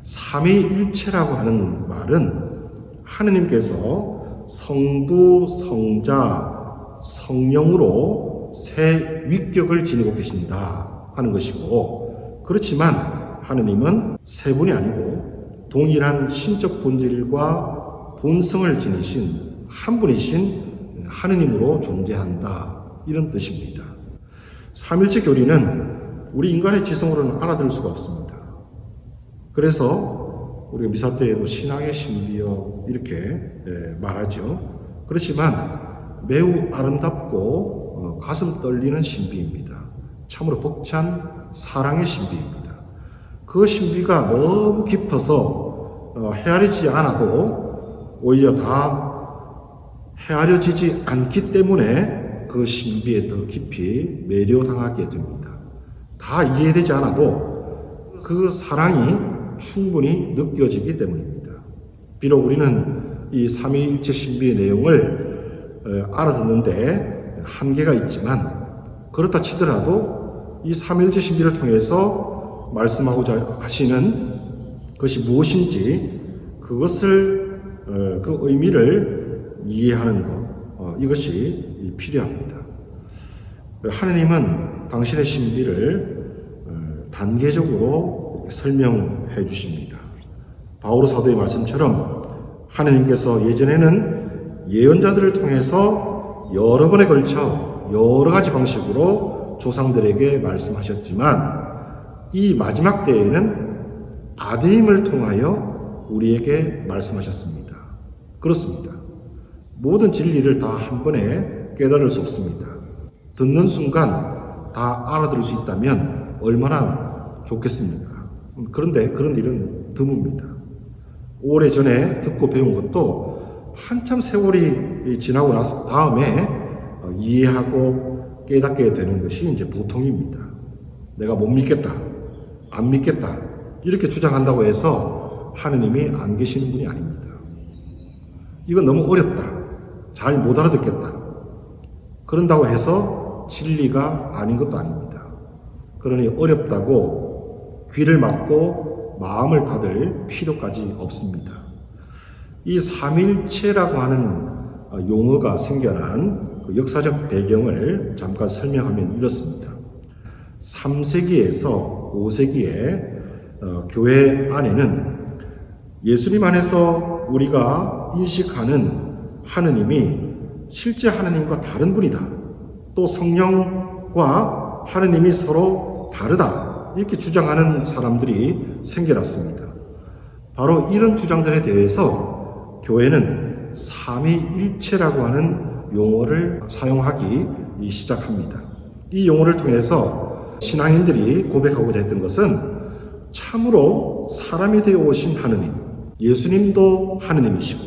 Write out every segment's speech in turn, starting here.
삼위일체라고 하는 말은 하느님께서 성부, 성자, 성령으로 세 위격을 지니고 계신다 하는 것이고, 그렇지만 하느님은 세 분이 아니고 동일한 신적 본질과 본성을 지니신 한 분이신 하느님으로 존재한다, 이런 뜻입니다. 삼일체 교리는 우리 인간의 지성으로는 알아들을 수가 없습니다. 그래서 우리가 미사 때에도 신앙의 신비여 이렇게 말하죠. 그렇지만 매우 아름답고 가슴 떨리는 신비입니다. 참으로 벅찬 사랑의 신비입니다. 그 신비가 너무 깊어서 헤아리지 않아도 오히려 다 헤아려지지 않기 때문에 그 신비에 더 깊이 매료당하게 됩니다. 다 이해되지 않아도 그 사랑이 충분히 느껴지기 때문입니다. 비록 우리는 이 삼위일체 신비의 내용을 알아듣는데 한계가 있지만, 그렇다 치더라도 이 삼위일체 신비를 통해서 말씀하고자 하시는 것이 무엇인지 그것을 그 의미를 이해하는 것, 이것이 필요합니다. 하느님은 당신의 신비를 단계적으로 이렇게 설명해 주십니다. 바오로 사도의 말씀처럼 하느님께서 예전에는 예언자들을 통해서 여러 번에 걸쳐 여러 가지 방식으로 조상들에게 말씀하셨지만, 이 마지막 때에는 아드님을 통하여 우리에게 말씀하셨습니다. 그렇습니다. 모든 진리를 다 한 번에 깨달을 수 없습니다. 듣는 순간 다 알아들을 수 있다면 얼마나 좋겠습니까? 그런데 그런 일은 드뭅니다. 오래전에 듣고 배운 것도 한참 세월이 지나고 나서 다음에 이해하고 깨닫게 되는 것이 이제 보통입니다. 내가 못 믿겠다, 안 믿겠다, 이렇게 주장한다고 해서 하느님이 안 계시는 분이 아닙니다. 이건 너무 어렵다, 잘 못 알아듣겠다, 그런다고 해서 진리가 아닌 것도 아닙니다. 그러니 어렵다고 귀를 막고 마음을 닫을 필요까지 없습니다. 이 삼일체라고 하는 용어가 생겨난 그 역사적 배경을 잠깐 설명하면 이렇습니다. 3세기에서 5세기에 교회 안에는 예수님 안에서 우리가 인식하는 하느님이 실제 하느님과 다른 분이다, 또 성령과 하느님이 서로 다르다, 이렇게 주장하는 사람들이 생겨났습니다. 바로 이런 주장들에 대해서 교회는 삼위일체라고 하는 용어를 사용하기 시작합니다. 이 용어를 통해서 신앙인들이 고백하고자 했던 것은 참으로 사람이 되어 오신 하느님, 예수님도 하느님이시고,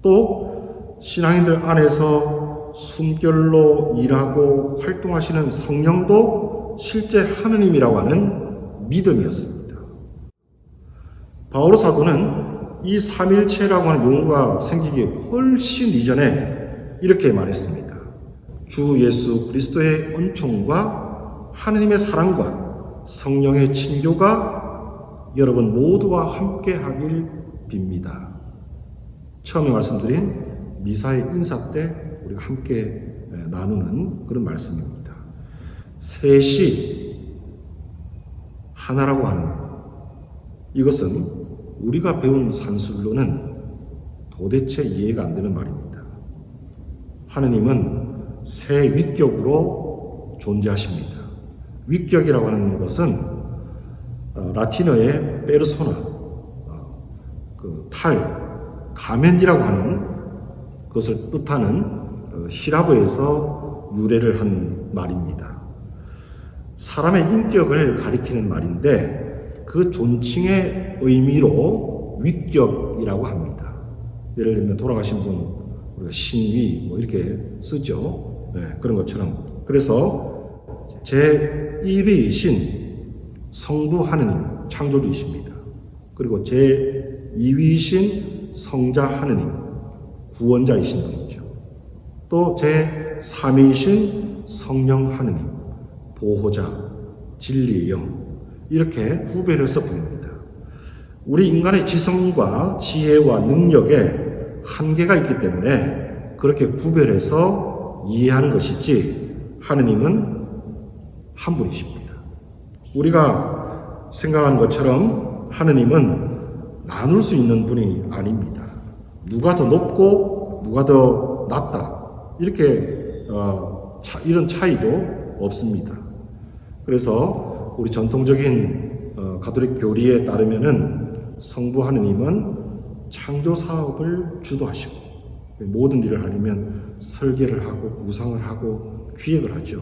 또 신앙인들 안에서 숨결로 일하고 활동하시는 성령도 실제 하느님이라고 하는 믿음이었습니다. 바오로 사도는 이 삼일체라고 하는 용어가 생기기 훨씬 이전에 이렇게 말했습니다. 주 예수 그리스도의 은총과 하느님의 사랑과 성령의 친교가 여러분 모두와 함께 하길 빕니다. 처음에 말씀드린 미사의 인사 때 우리가 함께 나누는 그런 말씀입니다. 셋이 하나라고 하는 이것은 우리가 배운 산술로는 도대체 이해가 안 되는 말입니다. 하느님은 세 위격으로 존재하십니다. 위격이라고 하는 것은 라틴어의 페르소나, 가면이라고 하는 것을 뜻하는 히라보에서 유래를 한 말입니다. 사람의 인격을 가리키는 말인데 그 존칭의 의미로 위격이라고 합니다. 예를 들면 돌아가신 분 우리가 신위 이렇게 쓰죠. 네, 그런 것처럼. 그래서 제1위이신 성부 하느님 창조주이십니다. 그리고 제2위이신 성자 하느님 구원자이신 분이죠. 또 제3위이신 성령 하느님 보호자 진리의 영, 이렇게 구별해서 부릅니다. 우리 인간의 지성과 지혜와 능력에 한계가 있기 때문에 그렇게 구별해서 이해하는 것이지 하느님은 한 분이십니다. 우리가 생각하는 것처럼 하느님은 나눌 수 있는 분이 아닙니다. 누가 더 높고 누가 더 낮다 이렇게 이런 차이도 없습니다. 그래서 우리 전통적인 가톨릭 교리에 따르면은 성부 하느님은 창조 사업을 주도하시고 모든 일을 하려면 설계를 하고 구상을 하고 기획을 하죠.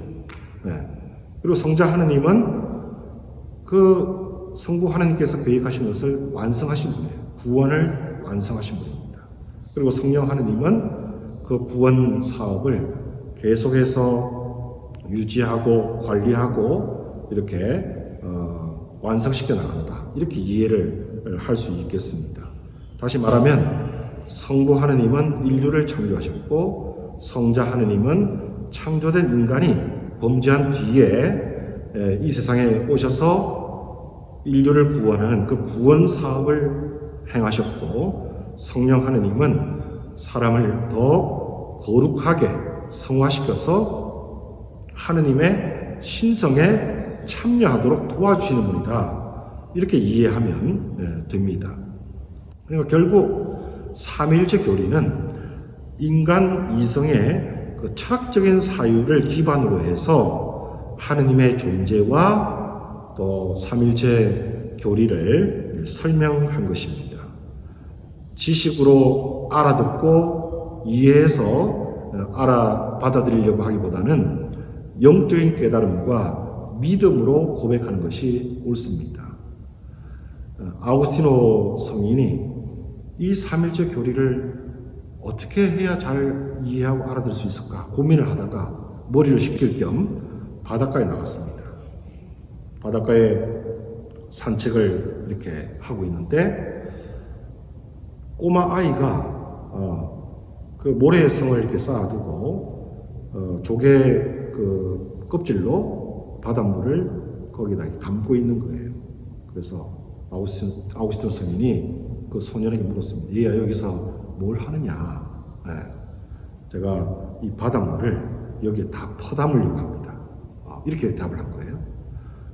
네. 그리고 성자 하느님은 그 성부 하느님께서 계획하신 것을 완성하신 분이에요. 구원을 완성하신 분입니다. 그리고 성령 하느님은 그 구원 사업을 계속해서 유지하고 관리하고 이렇게 완성시켜 나간다. 이렇게 이해를 할 수 있겠습니다. 다시 말하면 성부 하느님은 인류를 창조하셨고 성자 하느님은 창조된 인간이 범죄한 뒤에 이 세상에 오셔서 인류를 구원하는 그 구원 사업을 행하셨고 성령 하느님은 사람을 더 거룩하게 성화시켜서 하느님의 신성에 참여하도록 도와주시는 분이다. 이렇게 이해하면 됩니다. 그러니까 결국 삼위일체 교리는 인간 이성의 그 철학적인 사유를 기반으로 해서 하느님의 존재와 또 삼위일체 교리를 설명한 것입니다. 지식으로 알아듣고 이해해서 받아들이려고 하기보다는 영적인 깨달음과 믿음으로 고백하는 것이 옳습니다. 아우구스티노 성인이 이 삼일체 교리를 어떻게 해야 잘 이해하고 알아들 수 있을까 고민을 하다가 머리를 식힐 겸 바닷가에 나갔습니다. 바닷가에 산책을 이렇게 하고 있는데 꼬마 아이가 그 모래성을 이렇게 쌓아두고 조개 그 껍질로 바닷물을 거기다 담고 있는 거예요. 그래서 아우구스티노 성인이 그 소년에게 물었습니다. 얘야 여기서 뭘 하느냐? 네. 제가 이 바닷물을 여기에 다 퍼담으려고 합니다. 이렇게 답을 한 거예요.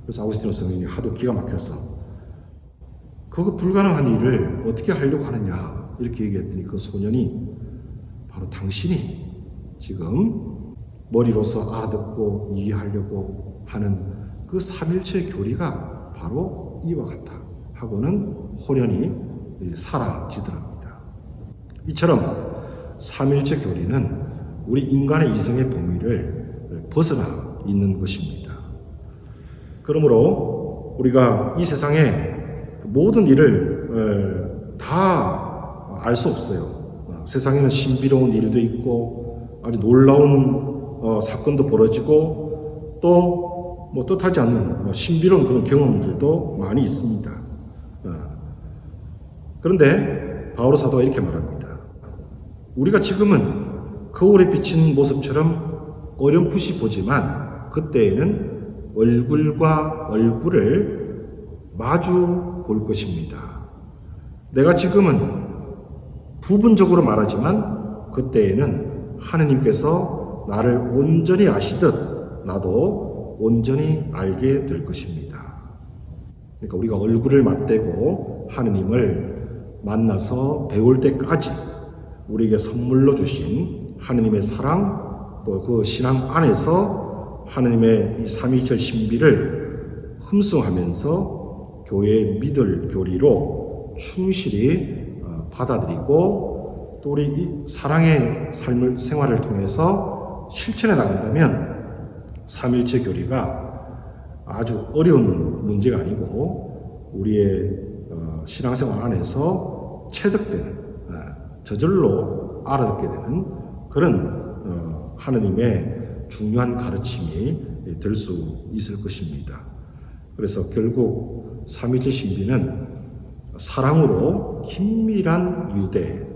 그래서 아우구스티노 성인이 하도 기가 막혀서 그거 불가능한 일을 어떻게 하려고 하느냐 이렇게 얘기했더니 그 소년이 바로 당신이 지금 머리로서 알아듣고 이해하려고 하는 그 삼일체 교리가 바로 이와 같다 하고는 호련히 사라지더랍니다. 이처럼 삼일체 교리는 우리 인간의 이성의 범위를 벗어나 있는 것입니다. 그러므로 우리가 이 세상의 모든 일을 다 알 수 없어요. 세상에는 신비로운 일도 있고 아주 놀라운 사건도 벌어지고 또 뭐 뜻하지 않는 신비로운 그런 경험들도 많이 있습니다. 그런데 바오로 사도가 이렇게 말합니다. 우리가 지금은 거울에 비친 모습처럼 어렴풋이 보지만 그때에는 얼굴과 얼굴을 마주 볼 것입니다. 내가 지금은 부분적으로 말하지만 그때에는 하느님께서 나를 온전히 아시듯 나도 온전히 알게 될 것입니다. 그러니까 우리가 얼굴을 맞대고 하느님을 만나서 배울 때까지 우리에게 선물로 주신 하느님의 사랑 또 그 신앙 안에서 하느님의 이 삼위일체 신비를 흠숭하면서 교회의 믿을 교리로 충실히 받아들이고 또 우리 이 사랑의 삶을 생활을 통해서 실천해 나간다면 삼일체 교리가 아주 어려운 문제가 아니고 우리의 신앙생활 안에서 체득되는 저절로 알아듣게 되는 그런 하느님의 중요한 가르침이 될 수 있을 것입니다. 그래서 결국 삼위일체 신비는 사랑으로 긴밀한 유대,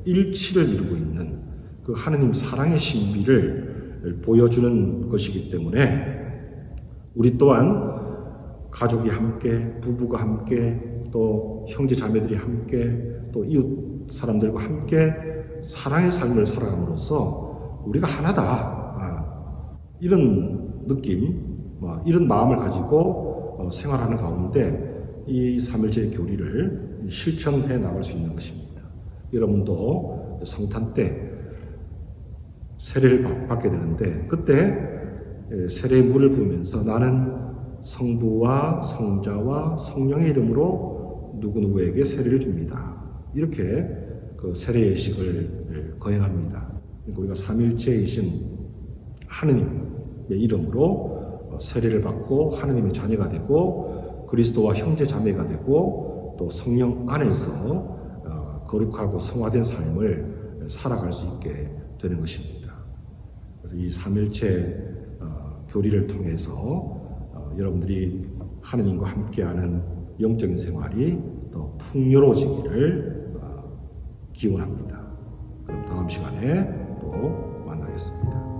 일치를 이루고 있는 그 하느님 사랑의 신비를 보여주는 것이기 때문에 우리 또한 가족이 함께, 부부가 함께, 또 형제 자매들이 함께 또 이웃 사람들과 함께 사랑의 삶을 살아감으로써 우리가 하나다, 이런 느낌, 이런 마음을 가지고 생활하는 가운데 이 삼일째 교리를 실천해 나갈 수 있는 것입니다. 여러분도 성탄 때 세례를 받게 되는데 그때 세례의 물을 부으면서 나는 성부와 성자와 성령의 이름으로 누구누구에게 세례를 줍니다. 이렇게 그 세례 예식을 거행합니다. 그러니까 우리가 삼일체이신 하느님의 이름으로 세례를 받고 하느님의 자녀가 되고 그리스도와 형제 자매가 되고 또 성령 안에서 거룩하고 성화된 삶을 살아갈 수 있게 되는 것입니다. 그래서 이 삼일체 교리를 통해서 여러분들이 하느님과 함께하는 영적인 생활이 더 풍요로워지기를 기원합니다. 그럼 다음 시간에 또 만나겠습니다.